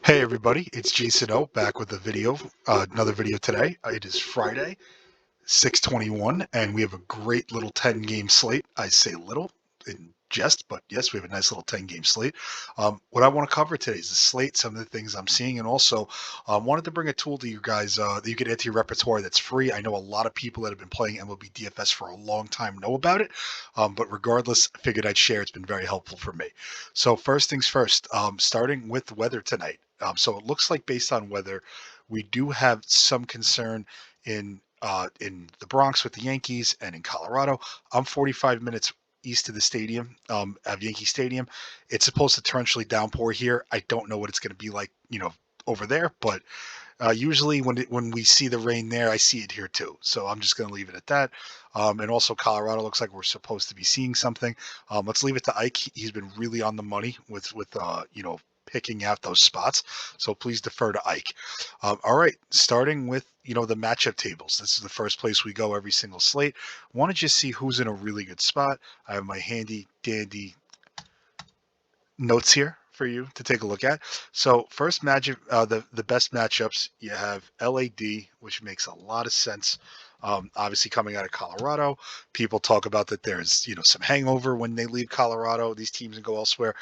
Hey everybody, it's Jason O back with a video, another video today. It is Friday, 6/21, and we have a great little 10 game slate. I say little in jest, but yes, we have a nice little 10 game slate. What I want to cover today is the slate, some of the things I'm seeing, and also wanted to bring a tool to you guys that you can add to your repertoire that's free. I know a lot of people that have been playing MLB DFS for a long time know about it, but regardless, I figured I'd share. It's been very helpful for me. So first things first, starting with the weather tonight. So it looks like based on weather, we do have some concern in the Bronx with the Yankees and in Colorado. I'm 45 minutes east of the stadium, of Yankee Stadium. It's supposed to torrentially downpour here. I don't know what it's going to be like, over there, but usually when we see the rain there, I see it here too. So I'm just going to leave it at that. And also Colorado looks like we're supposed to be seeing something. Let's leave it to Ike. He's been really on the money with picking out those spots. So please defer to Ike. All right, starting with the matchup tables. This is the first place we go every single slate. Want to just see who's in a really good spot. I have my handy dandy notes here for you to take a look at. So first matchup, the best matchups, you have LAD, which makes a lot of sense. Obviously coming out of Colorado, people talk about that there's some hangover when they leave Colorado, these teams, and go elsewhere.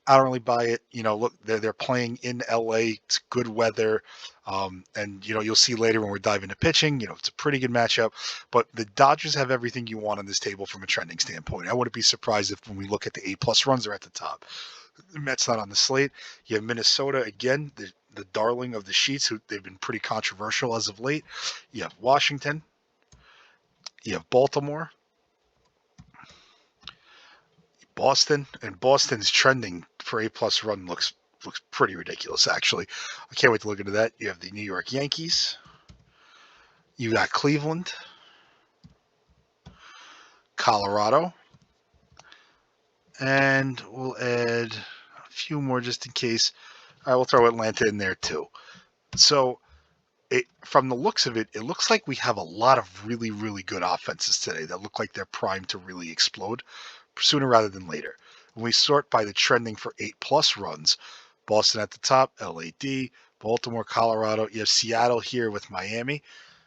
I don't really buy it. Look, they're playing in LA. It's good weather. And you'll see later when we're diving into pitching, it's a pretty good matchup. But the Dodgers have everything you want on this table from a trending standpoint. I wouldn't be surprised if when we look at the A+ runs, they're at the top. The Mets not on the slate. You have Minnesota again, the darling of the sheets, who they've been pretty controversial as of late. You have Washington. You have Baltimore, Boston, and Boston's trending for A+ run looks pretty ridiculous, actually. I can't wait to look into that. You have the New York Yankees. You got Cleveland, Colorado, and we'll add a few more just in case. I will throw Atlanta in there too. So from the looks of it, it looks like we have a lot of really, really good offenses today that look like they're primed to really explode sooner rather than later. When we sort by the trending for A+ runs, Boston at the top, LAD, Baltimore, Colorado. You have Seattle here with Miami.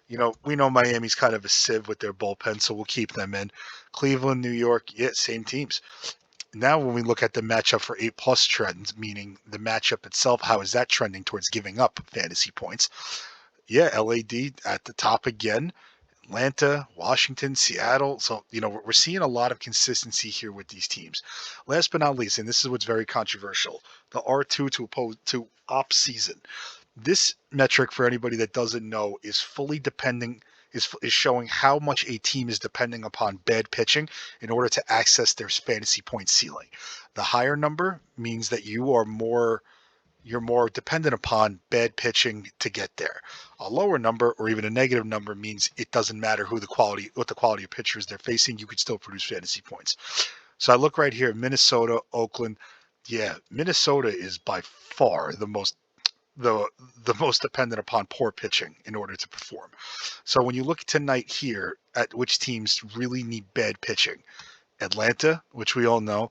We know Miami's kind of a sieve with their bullpen, so we'll keep them in. Cleveland, New York, yeah, same teams. Now, when we look at the matchup for A+ trends, meaning the matchup itself, how is that trending towards giving up fantasy points? Yeah, LAD at the top again. Atlanta, Washington, Seattle. So, we're seeing a lot of consistency here with these teams. Last but not least, and this is what's very controversial, the R2 to op season. This metric, for anybody that doesn't know, is fully depending is showing how much a team is depending upon bad pitching in order to access their fantasy point ceiling. The higher number means that you're more dependent upon bad pitching to get there. A lower number or even a negative number means it doesn't matter what the quality of pitchers they're facing, you could still produce fantasy points. So I look right here, Minnesota, Oakland. Yeah, Minnesota is by far the the most dependent upon poor pitching in order to perform. So when you look tonight here at which teams really need bad pitching, Atlanta, which we all know,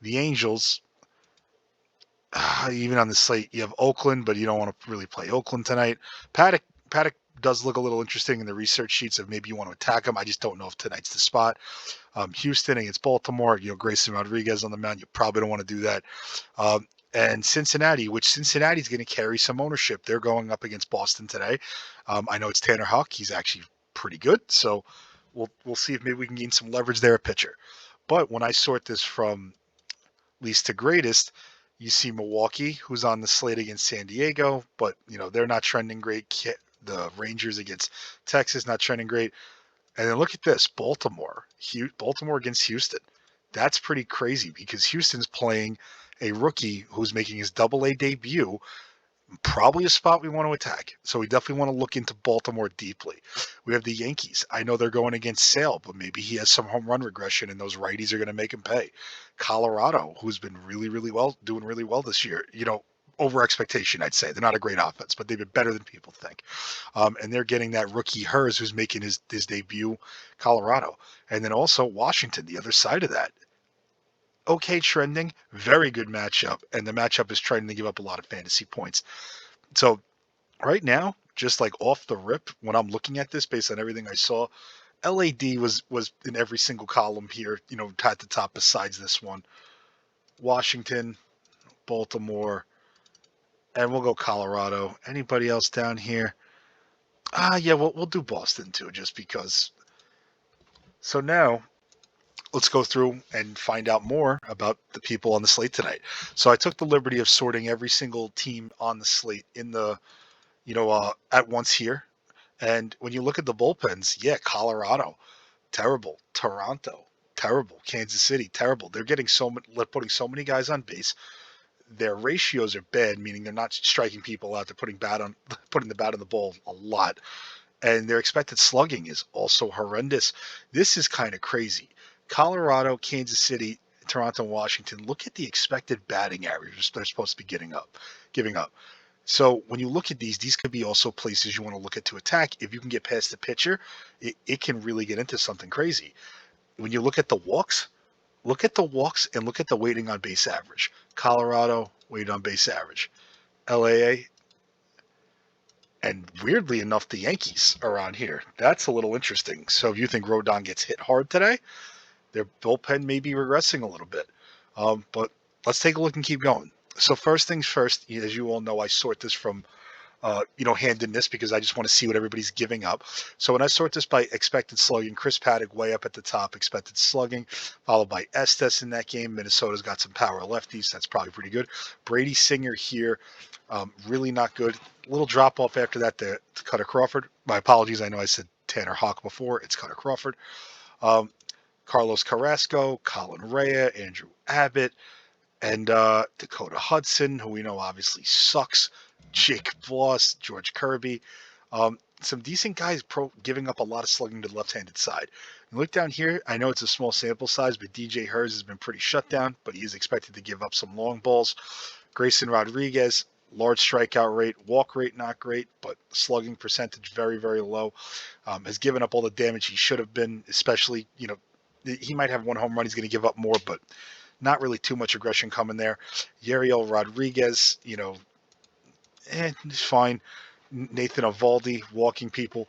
the Angels, even on the slate, you have Oakland, but you don't want to really play Oakland tonight. Paddock does look a little interesting in the research sheets of maybe you want to attack him. I just don't know if tonight's the spot. Houston against Baltimore, Grayson Rodriguez on the mound. You probably don't want to do that. And Cincinnati, which Cincinnati's going to carry some ownership. They're going up against Boston today. I know it's Tanner Houck. He's actually pretty good. So we'll see if maybe we can gain some leverage there at pitcher. But when I sort this from least to greatest, you see Milwaukee, who's on the slate against San Diego, but they're not trending great. The Rangers against Texas, not trending great. And then look at this, Baltimore against Houston. That's pretty crazy because Houston's playing a rookie who's making his Double-A debut, probably a spot we want to attack. So we definitely want to look into Baltimore deeply. We have the Yankees. I know they're going against Sale, but maybe he has some home run regression and those righties are going to make him pay. Colorado, who's been doing really well this year, over expectation, I'd say. They're not a great offense, but they've been better than people think. And they're getting that rookie Hers, who's making his debut, Colorado. And then also Washington, the other side of that. okay trending, very good matchup, and the matchup is trying to give up a lot of fantasy points. So right now, just like off the rip, when I'm looking at this based on everything I saw, LAD was in every single column here, at the top besides this one. Washington, Baltimore, and we'll go Colorado. Anybody else down here? Yeah, we'll do Boston too, just because. So now let's go through and find out more about the people on the slate tonight. So I took the liberty of sorting every single team on the slate in the, at once here. And when you look at the bullpens, yeah, Colorado, terrible. Toronto, terrible. Kansas City, terrible. They're getting putting so many guys on base. Their ratios are bad, meaning they're not striking people out. They're putting the bat on the ball a lot, and their expected slugging is also horrendous. This is kind of crazy. Colorado, Kansas City, Toronto, and Washington. Look at the expected batting averages they're supposed to be giving up. So when you look at these could be also places you want to look at to attack. If you can get past the pitcher, it can really get into something crazy. When you look at the walks, and look at the weighting on base average. Colorado, weighted on base average. LAA, and weirdly enough, the Yankees are on here. That's a little interesting. So if you think Rodon gets hit hard today, their bullpen may be regressing a little bit. But let's take a look and keep going. So first things first, as you all know, I sort this from hand in this because I just want to see what everybody's giving up. So when I sort this by expected slugging, Chris Paddock way up at the top, expected slugging, followed by Estes in that game. Minnesota's got some power lefties. That's probably pretty good. Brady Singer here, really not good. Little drop off after that to Cutter Crawford. My apologies. I know I said Tanner Houck before. It's Cutter Crawford. Carlos Carrasco, Colin Rea, Andrew Abbott, and Dakota Hudson, who we know obviously sucks. Jake Voss, George Kirby. Some decent guys giving up a lot of slugging to the left-handed side. And look down here. I know it's a small sample size, but DJ Hurts has been pretty shut down, but he is expected to give up some long balls. Grayson Rodriguez, large strikeout rate, walk rate not great, but slugging percentage very, very low. Has given up all the damage he should have been, especially, he might have one home run. He's going to give up more, but not really too much aggression coming there. Yariel Rodriguez, it's fine. Nathan Eovaldi, walking people.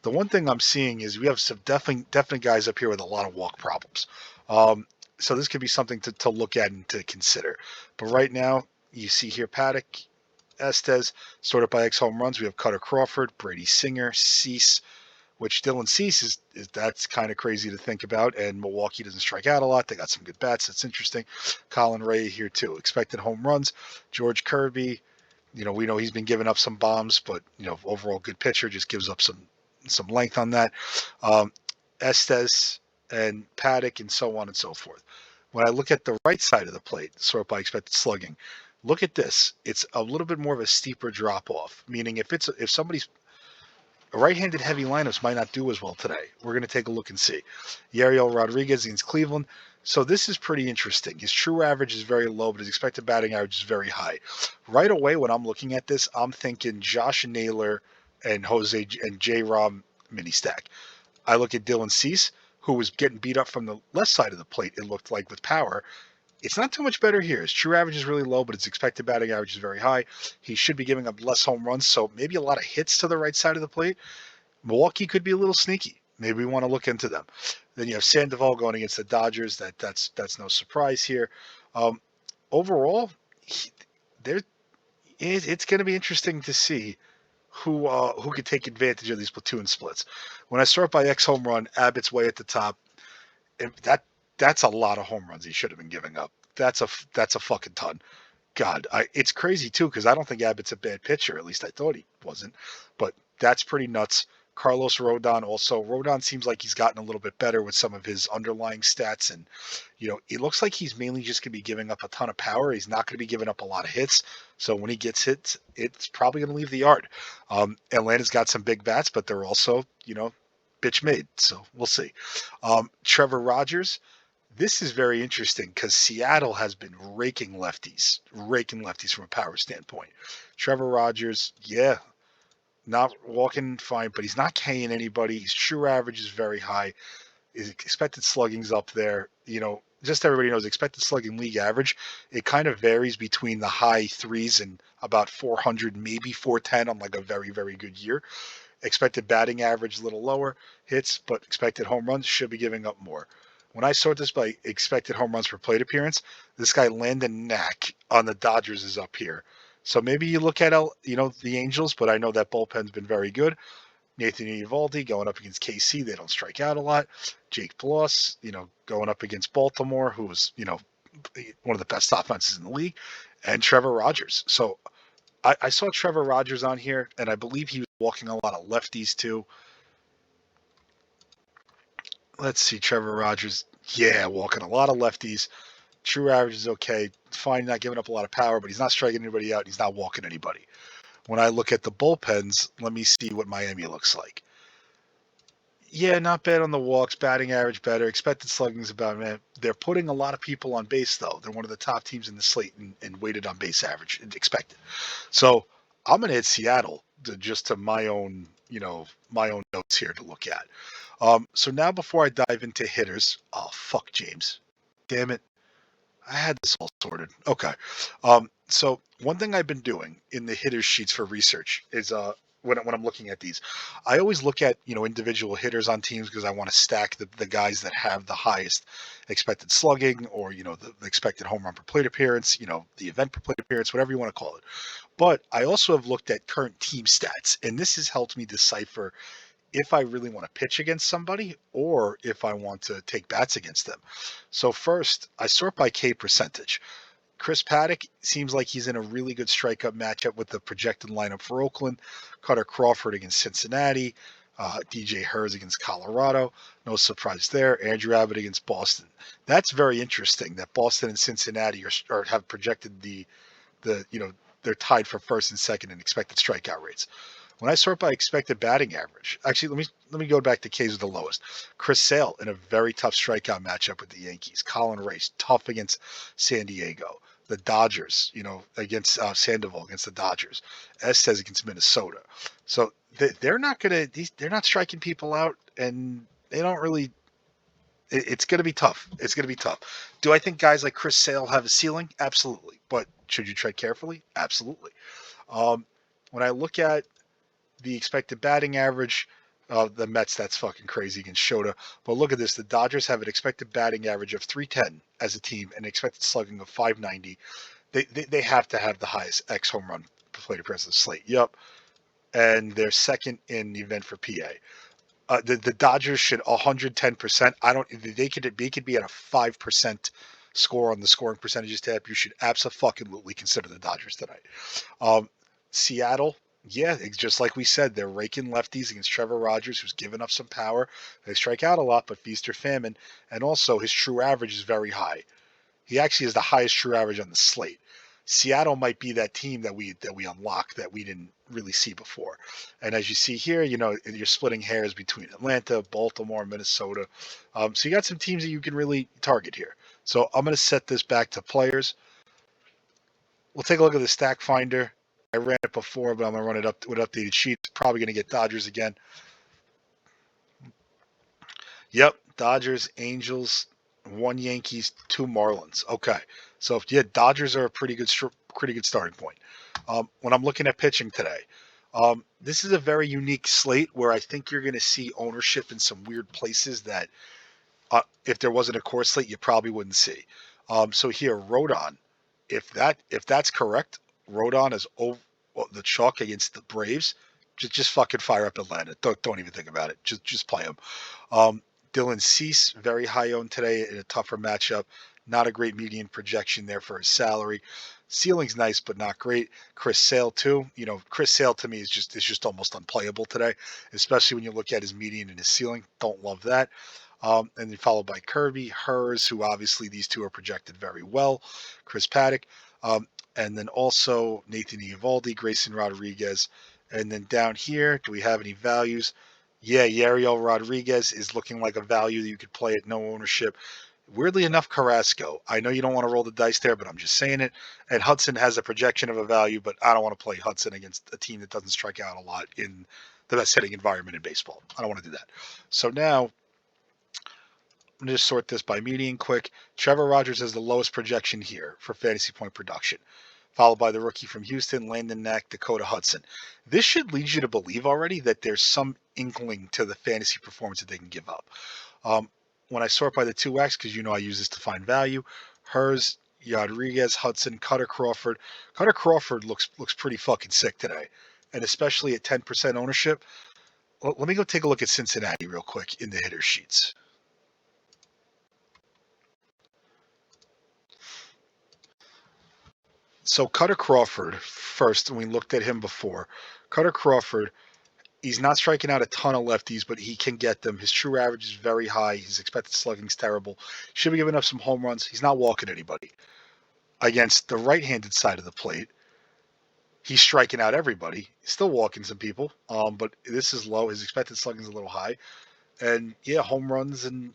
The one thing I'm seeing is we have some definite guys up here with a lot of walk problems. So this could be something to look at and to consider. But right now, you see here Paddock, Estes, sorted by X home runs. We have Cutter Crawford, Brady Singer, Cease, which Dylan Cease is that's kind of crazy to think about. And Milwaukee doesn't strike out a lot. They got some good bats. That's interesting. Colin Rea here too. Expected home runs. George Kirby, we know he's been giving up some bombs, but overall good pitcher, just gives up some length on that. Estes and Paddock and so on and so forth. When I look at the right side of the plate, sort by expected slugging, look at this. It's a little bit more of a steeper drop off, meaning if somebody's right-handed heavy lineups might not do as well today. We're going to take a look and see. Yariel Rodriguez against Cleveland. So this is pretty interesting. His true average is very low, but his expected batting average is very high. Right away, when I'm looking at this, I'm thinking Josh Naylor and Jose and J-Rom mini stack. I look at Dylan Cease, who was getting beat up from the left side of the plate, it looked like, with power. It's not too much better here. His true average is really low, but his expected batting average is very high. He should be giving up less home runs, so maybe a lot of hits to the right side of the plate. Milwaukee could be a little sneaky. Maybe we want to look into them. Then you have Sandoval going against the Dodgers. That's no surprise here. Overall, it's going to be interesting to see who could take advantage of these platoon splits. When I start by X home run, Abbott's way at the top. That's a lot of home runs he should have been giving up. That's a fucking ton. God, it's crazy too because I don't think Abbott's a bad pitcher. At least I thought he wasn't. But that's pretty nuts. Carlos Rodon also. Rodon seems like he's gotten a little bit better with some of his underlying stats. And, it looks like he's mainly just going to be giving up a ton of power. He's not going to be giving up a lot of hits. So when he gets hits, it's probably going to leave the yard. Atlanta's got some big bats, but they're also, bitch made. So we'll see. Trevor Rogers. This is very interesting because Seattle has been raking lefties from a power standpoint. Trevor Rogers, yeah, not walking fine, but he's not K'ing anybody. His true average is very high. His expected slugging's up there. just so everybody knows, expected slugging league average, it kind of varies between the high threes and about 400, maybe 410 on like a very, very good year. Expected batting average a little lower, hits, but expected home runs should be giving up more. When I sort this by expected home runs per plate appearance, this guy Landon Knack on the Dodgers is up here. So maybe you look at the Angels, but I know that bullpen's been very good. Nathan Eovaldi going up against KC, they don't strike out a lot. Jake Bloss, going up against Baltimore, who was one of the best offenses in the league, and Trevor Rogers. So I saw Trevor Rogers on here, and I believe he was walking a lot of lefties too. Let's see, Trevor Rogers. Yeah, walking a lot of lefties. True average is okay. Fine, not giving up a lot of power, but he's not striking anybody out. He's not walking anybody. When I look at the bullpens, let me see what Miami looks like. Yeah, not bad on the walks. Batting average better. Expected slugging is about, man. They're putting a lot of people on base, though. They're one of the top teams in the slate and weighted on base average and expected. So I'm going to hit Seattle to my own, my own notes here to look at. So now before I dive into hitters, oh, fuck James. Damn it. I had this all sorted. Okay. So one thing I've been doing in the hitters sheets for research is when I'm looking at these, I always look at individual hitters on teams because I want to stack the guys that have the highest expected slugging or the expected home run per plate appearance, the event per plate appearance, whatever you want to call it. But I also have looked at current team stats, and this has helped me decipher if I really want to pitch against somebody or if I want to take bats against them. So first, I sort by K percentage. Chris Paddock seems like he's in a really good strikeout matchup with the projected lineup for Oakland. Cutter Crawford against Cincinnati. DJ Hurts against Colorado. No surprise there. Andrew Abbott against Boston. That's very interesting that Boston and Cincinnati have projected they're tied for first and second in expected strikeout rates. When I sort by expected batting average, actually, let me go back to K's with the lowest. Chris Sale in a very tough strikeout matchup with the Yankees. Colin Race tough against San Diego. The Dodgers, against Sandoval against the Dodgers. Estes against Minnesota. So they're not striking people out, and they don't really. It's going to be tough. It's going to be tough. Do I think guys like Chris Sale have a ceiling? Absolutely. But should you tread carefully? Absolutely. When I look at the expected batting average of the Mets, that's fucking crazy against Shota. But look at this. The Dodgers have an expected batting average of 310 as a team and expected slugging of 590. They have to have the highest X home run per plate appearance of the slate. Yep. And they're second in the event for PA. The Dodgers should 110%. They could be at a 5% score on the scoring percentages tab. You should absolutely consider the Dodgers tonight. Seattle, yeah, just like we said, they're raking lefties against Trevor Rogers, who's given up some power. They strike out a lot, but feast or famine. And also, his true average is very high. He actually has the highest true average on the slate. Seattle might be that team that we unlock that we didn't really see before. And as you see here, you're splitting hairs between Atlanta, Baltimore, Minnesota. So you got some teams that you can really target here. So I'm going to set this back to players. We'll take a look at the stack finder. I ran it before, but I'm going to run it up with updated sheets. Probably going to get Dodgers again. Yep, Dodgers, Angels, 1 Yankees, 2 Marlins. Okay, so yeah, Dodgers are a pretty good starting point. When I'm looking at pitching today, this is a very unique slate where I think you're going to see ownership in some weird places that if there wasn't a core slate, you probably wouldn't see. So here, Rodon, if that's correct, Rodon is over the chalk against the Braves. Just fucking fire up Atlanta. Don't even think about it. Just play him. Dylan Cease, very high owned today in a tougher matchup. Not a great median projection there for his salary. Ceiling's nice, but not great. Chris Sale too. Chris Sale to me is just almost unplayable today, especially when you look at his median and his ceiling. Don't love that. And then followed by Kirby, Hers, who obviously these two are projected very well. Chris Paddock, and then also Nathan Eovaldi, Grayson Rodriguez, and then down here, do we have any values? Yeah, Yariel Rodriguez is looking like a value that you could play at no ownership. Weirdly enough, Carrasco. I know you don't want to roll the dice there, but I'm just saying it. And Hudson has a projection of a value, but I don't want to play Hudson against a team that doesn't strike out a lot in the best hitting environment in baseball. I don't want to do that. So now I'm going to just sort this by median quick. Trevor Rogers has the lowest projection here for fantasy point production, followed by the rookie from Houston, Landon Knack, Dakota Hudson. This should lead you to believe already that there's some inkling to the fantasy performance that they can give up. When I sort by the 2x, because I use this to find value, Hers, Rodriguez, Hudson, Cutter Crawford. Cutter Crawford looks pretty fucking sick today, and especially at 10% ownership. Well, let me go take a look at Cincinnati real quick in the hitter sheets. So Cutter Crawford, first, we looked at him before. Cutter Crawford, he's not striking out a ton of lefties, but he can get them. His true average is very high. His expected slugging is terrible. Should be giving up some home runs. He's not walking anybody. Against the right-handed side of the plate, he's striking out everybody. He's still walking some people, but this is low. His expected slugging is a little high. And, yeah, home runs and,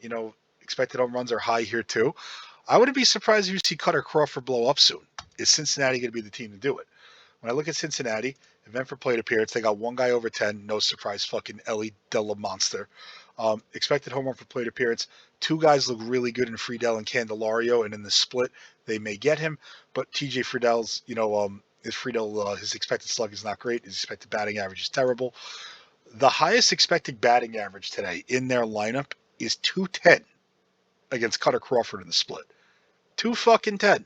expected home runs are high here, too. I wouldn't be surprised if you see Cutter Crawford blow up soon. Is Cincinnati going to be the team to do it? When I look at Cincinnati, event for plate appearance, they got one guy over 10. No surprise, fucking Ellie De La Monster. Expected home run for plate appearance. Two guys look really good in Friedel and Candelario, and in the split, they may get him. But TJ Friedel's, his expected slug is not great. His expected batting average is terrible. The highest expected batting average today in their lineup is 210 against Cutter Crawford in the split. 2-10.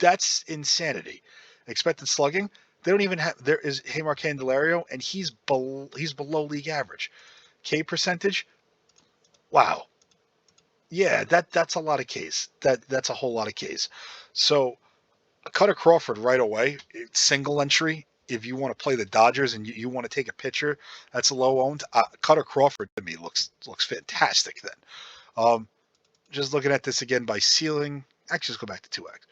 That's insanity. Expected slugging, they don't even have. There is Hamar Candelario, and he's below league average. K percentage, wow. Yeah, that's a lot of Ks. That's a whole lot of Ks. So Cutter Crawford right away, single entry. If you want to play the Dodgers and you want to take a pitcher that's low owned, Cutter Crawford to me looks fantastic. Then, just looking at this again by ceiling. Actually, let's go back to 2x.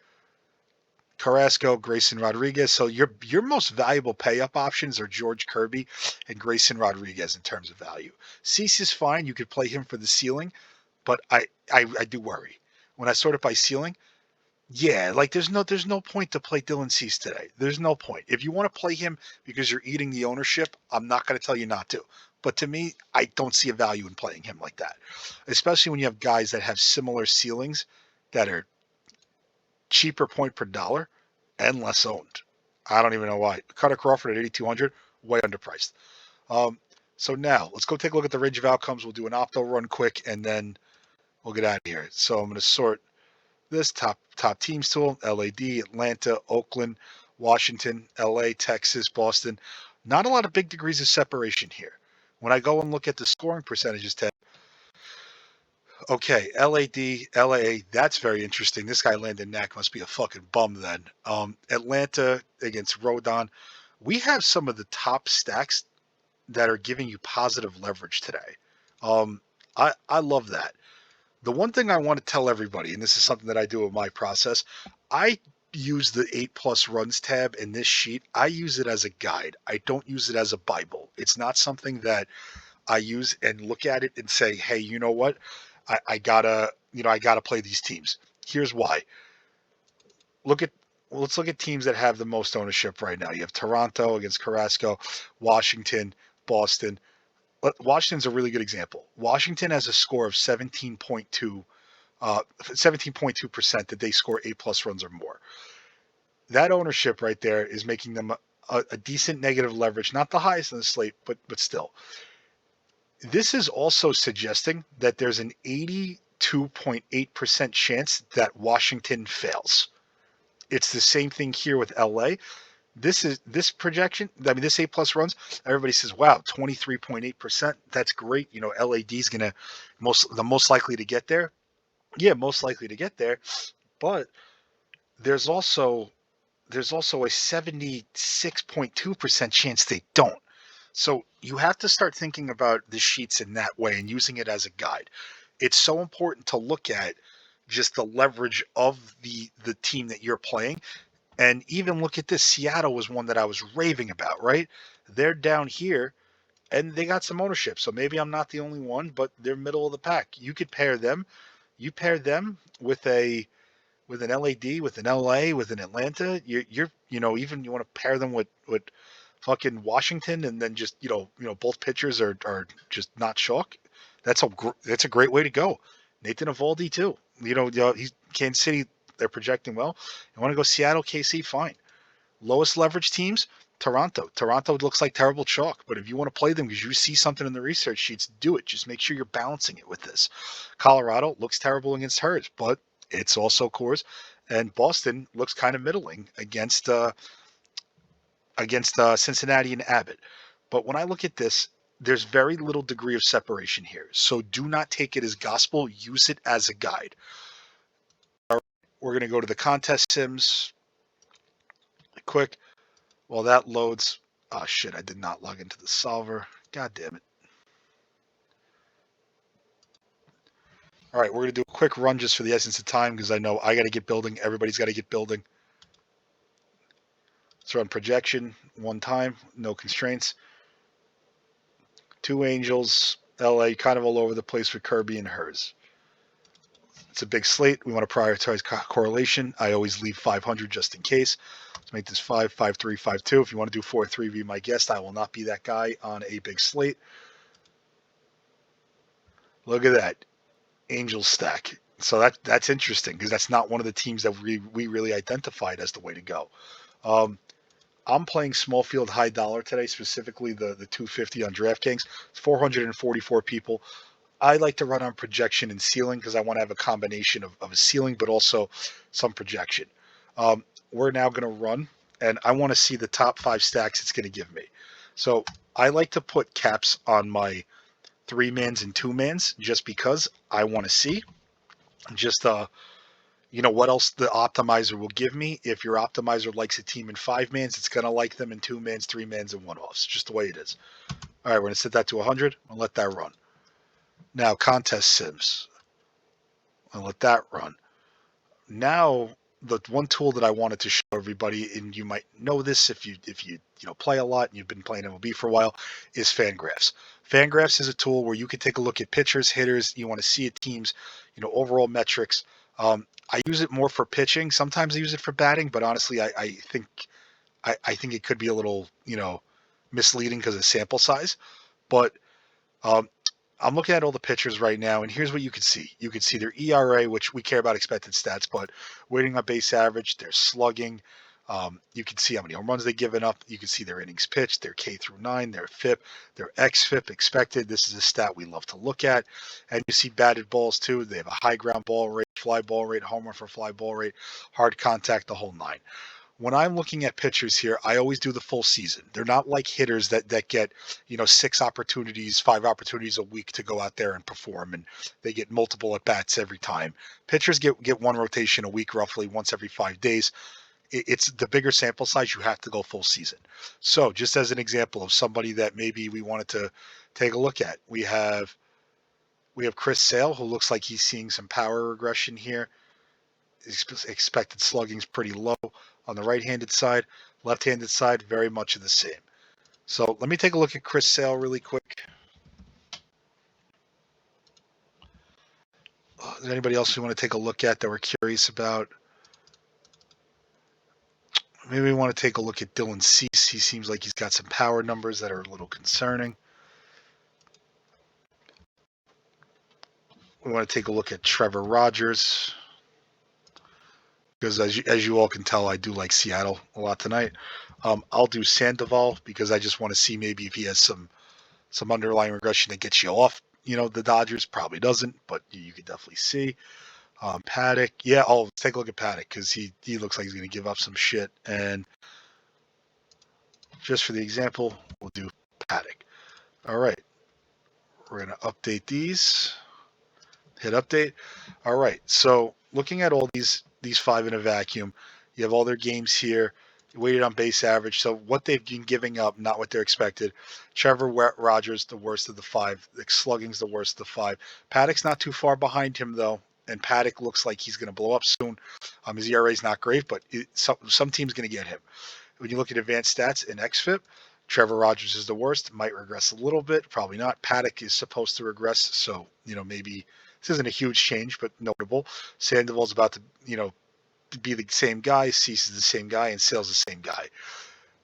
Carrasco, Grayson Rodriguez. So your most valuable pay-up options are George Kirby and Grayson Rodriguez in terms of value. Cease is fine. You could play him for the ceiling, but I do worry. When I sort it by ceiling, yeah, like there's no point to play Dylan Cease today. There's no point. If you want to play him because you're eating the ownership, I'm not going to tell you not to. But to me, I don't see a value in playing him like that, especially when you have guys that have similar ceilings that are cheaper point per dollar and less owned. I don't even know why. Cutter Crawford at 8,200, way underpriced. So now let's go take a look at the range of outcomes. We'll do an opto run quick, and then we'll get out of here. So I'm going to sort this top teams tool: LAD, Atlanta, Oakland, Washington, LA, Texas, Boston. Not a lot of big degrees of separation here. When I go and look at the scoring percentages tab, okay, LAD, LA, that's very interesting. This guy Landon Knack must be a fucking bum then. Atlanta against Rodon. We have some of the top stacks that are giving you positive leverage today. I love that. The one thing I want to tell everybody, and this is something that I do with my process, I use the 8+ runs tab in this sheet. I use it as a guide. I don't use it as a Bible. It's not something that I use and look at it and say, hey, you know what? I gotta play these teams. Here's why. Let's look at teams that have the most ownership right now. You have Toronto against Carrasco, Washington, Boston. Washington's a really good example. Washington has a score of 17.2%, 17.2% that they score 8+ runs or more. That ownership right there is making them a decent negative leverage, not the highest in the slate, but still. This is also suggesting that there's an 82.8% chance that Washington fails. It's the same thing here with LA. This projection, this 8+ runs, everybody says, wow, 23.8%. That's great. LAD's going to the most likely to get there. Yeah, most likely to get there. But there's also a 76.2% chance they don't. So you have to start thinking about the sheets in that way and using it as a guide. It's so important to look at just the leverage of the team that you're playing. And even look at this. Seattle was one that I was raving about, right? They're down here and they got some ownership. So maybe I'm not the only one, but they're middle of the pack. You could pair them. You pair them with an LAD, with an LA, with an Atlanta. Even you want to pair them with fucking Washington, and then just both pitchers are just not chalk. That's a great way to go. Nathan Eovaldi too. He's Kansas City. They're projecting well. You want to go Seattle, KC? Fine. Lowest leverage teams, Toronto. Toronto looks like terrible chalk, but if you want to play them because you see something in the research sheets, do it. Just make sure you're balancing it with this. Colorado looks terrible against hers, but it's also Coors. And Boston looks kind of middling against Cincinnati and Abbott. But when I look at this, there's very little degree of separation here. So do not take it as gospel. Use it as a guide. All right, we're going to go to the contest sims quick. While that loads, oh shit, I did not log into the solver. God damn it. All right, we're going to do a quick run just for the essence of time because I know I got to get building. Everybody's got to get building. Let's run projection one time, no constraints. Two Angels, LA, kind of all over the place for Kirby and hers. It's a big slate. We want to prioritize correlation. I always leave 500 just in case. Let's make this 5, 5, 3, 5, 2. If you want to do 4, 3, be my guest. I will not be that guy on a big slate. Look at that. Angels stack. So that's interesting because that's not one of the teams that we really identified as the way to go. I'm playing small field high dollar today, specifically the 250 on DraftKings. It's 444 people. I like to run on projection and ceiling because I want to have a combination of a ceiling but also some projection. We're now going to run, and I want to see the top 5 stacks it's going to give me. So I like to put caps on my 3-mans and 2-mans just because I want to see just what else the optimizer will give me. If your optimizer likes a team in 5-mans, it's going to like them in 2-mans, 3-mans, and 1-offs. Just the way it is. All right, we're going to set that to 100 and let that run. Now, contest sims. I'll let that run. Now, the one tool that I wanted to show everybody, and you might know this if you play a lot and you've been playing MLB for a while, is Fangraphs. Fangraphs is a tool where you can take a look at pitchers, hitters. You want to see a team's overall metrics. I use it more for pitching. Sometimes I use it for batting, but honestly, I think it could be a little misleading because of sample size. But I'm looking at all the pitchers right now, and here's what you can see. You can see their ERA, which we care about expected stats, but weighting on base average, their slugging. You can see how many home runs they've given up. You can see their innings pitched, their K through 9, their FIP, their XFIP expected. This is a stat we love to look at. And you see batted balls too. They have a high ground ball rate, fly ball rate, home run for fly ball rate, hard contact, the whole 9. When I'm looking at pitchers here, I always do the full season. They're not like hitters that get 6 opportunities, 5 opportunities a week to go out there and perform, and they get multiple at bats every time. Pitchers get one rotation a week, roughly once every 5 days. It's the bigger sample size. You have to go full season. So just as an example of somebody that maybe we wanted to take a look at, we have Chris Sale, who looks like he's seeing some power regression here. Expected slugging's pretty low on the right-handed side. Left-handed side, very much of the same. So let me take a look at Chris Sale really quick. Is there anybody else we want to take a look at that we're curious about? Maybe we want to take a look at Dylan Cease. He seems like he's got some power numbers that are a little concerning. We want to take a look at Trevor Rogers, because as you all can tell, I do like Seattle a lot tonight. I'll do Sandoval because I just want to see maybe if he has some underlying regression that gets you off, the Dodgers. Probably doesn't, but you could definitely see. Paddock, yeah, let's take a look at Paddock because he looks like he's going to give up some shit. And just for the example, we'll do Paddock. All right, we're going to update these. Hit update. All right, so looking at all these 5 in a vacuum, you have all their games here, weighted on base average. So what they've been giving up, not what they're expected. Trevor Rogers, the worst of the 5. The slugging's the worst of the 5. Paddock's not too far behind him, though, and Paddock looks like he's going to blow up soon. His ERA's not great, but some team's going to get him. When you look at advanced stats in XFIP, Trevor Rogers is the worst, might regress a little bit, probably not. Paddock is supposed to regress, so, maybe this isn't a huge change, but notable. Sandoval's about to, be the same guy, Cease is the same guy, and Sale's the same guy.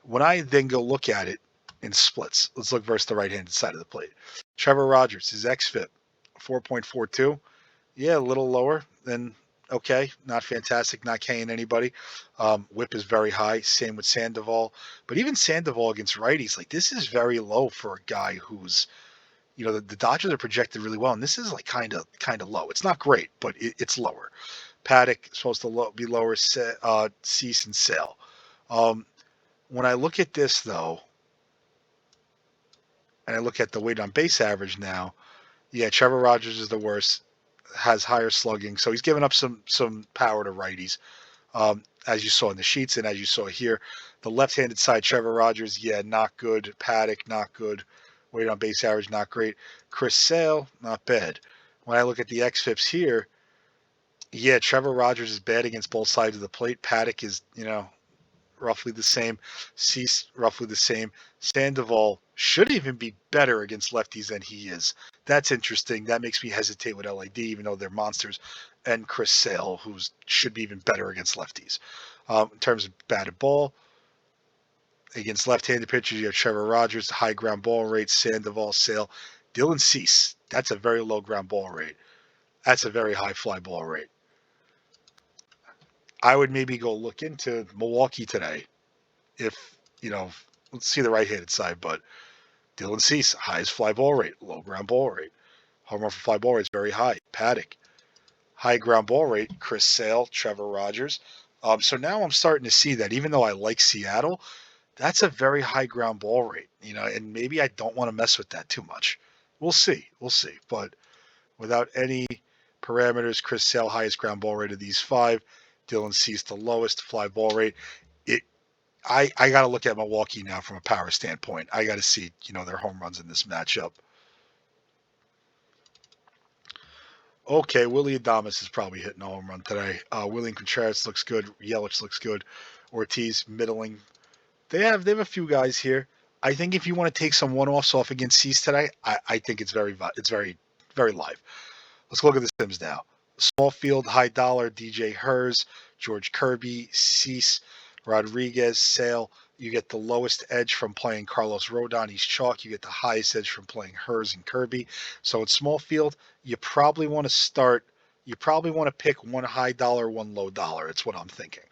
When I then go look at it in splits, let's look versus the right-handed side of the plate. Trevor Rogers, his XFIP, 4.42. Yeah, a little lower than okay. Not fantastic, not K'ing anybody. Whip is very high. Same with Sandoval. But even Sandoval against righties, like this is very low for a guy who's, the Dodgers are projected really well, and this is like kind of low. It's not great, but it's lower. Paddock is supposed to be lower. Cease and Sale. Um, when I look at this though, and I look at the weight on base average now, yeah, Trevor Rogers is the worst. Has higher slugging, so he's given up some power to righties, as you saw in the sheets and as you saw here. The left-handed side, Trevor Rogers, yeah, not good. Paddock, not good. Weight on base average, not great. Chris Sale, not bad. When I look at the xFIPs here, yeah, Trevor Rogers is bad against both sides of the plate. Paddock is, roughly the same. Cease, roughly the same. Sandoval should even be better against lefties than he is. That's interesting. That makes me hesitate with LAD, even though they're monsters. And Chris Sale, who should be even better against lefties. In terms of batted ball, against left-handed pitchers, you have Trevor Rogers, high ground ball rate, Sandoval, Sale. Dylan Cease, that's a very low ground ball rate. That's a very high fly ball rate. I would maybe go look into Milwaukee today if, let's see the right-handed side, but Dylan Cease, highest fly ball rate, low ground ball rate. Home run for fly ball rate is very high. Paddock, high ground ball rate. Chris Sale, Trevor Rogers. So now I'm starting to see that even though I like Seattle, that's a very high ground ball rate, and maybe I don't want to mess with that too much. We'll see. We'll see. But without any parameters, Chris Sale, highest ground ball rate of these five. Dylan Cease, the lowest fly ball rate. It I got to look at Milwaukee now from a power standpoint. I got to see, their home runs in this matchup. Okay, Willie Adames is probably hitting a home run today. William Contreras looks good. Yelich looks good. Ortiz, middling. They have a few guys here. I think if you want to take some one-offs off against Cease today, I think it's very, very live. Let's look at the Sims now. Small field, high dollar, DJ Hers, George Kirby, Cease, Rodriguez, Sale. You get the lowest edge from playing Carlos Rodon. He's chalk. You get the highest edge from playing Hers and Kirby. So in small field, you probably want to start. You probably want to pick one high dollar, one low dollar. It's what I'm thinking.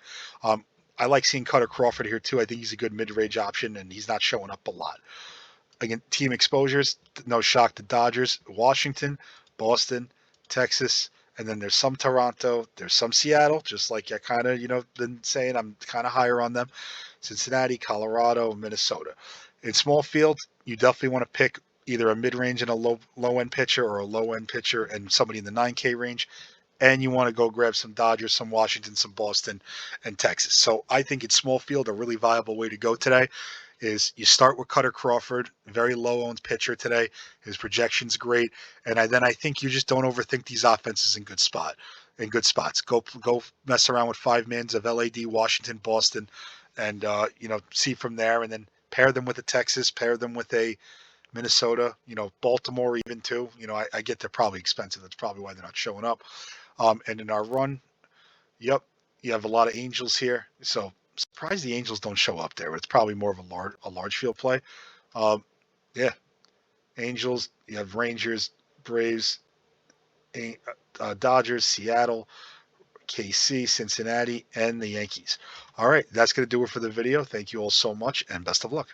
Um, I like seeing Cutter Crawford here too. I think he's a good mid-range option, and he's not showing up a lot. Again, team exposures, no shock to Dodgers, Washington, Boston, Texas, and then there's some Toronto, there's some Seattle, just like I kind of, been saying I'm kind of higher on them. Cincinnati, Colorado, Minnesota. In small field, you definitely want to pick either a mid-range and a low end pitcher or a low end pitcher and somebody in the 9K range. And you want to go grab some Dodgers, some Washington, some Boston, and Texas. So I think in small field, a really viable way to go today is you start with Cutter Crawford, very low-owned pitcher today. His projection's great, and then I think you just don't overthink these offenses in good spots. Go mess around with five mans of LAD, Washington, Boston, and see from there, and then pair them with a Texas, pair them with a Minnesota, Baltimore even too. I get they're probably expensive. That's probably why they're not showing up. And in our run, yep, you have a lot of Angels here. So surprised the Angels don't show up there. It's probably more of a large field play. Um, yeah, Angels. You have Rangers, Braves, Dodgers, Seattle, KC, Cincinnati, and the Yankees. All right, that's going to do it for the video. Thank you all so much, and best of luck.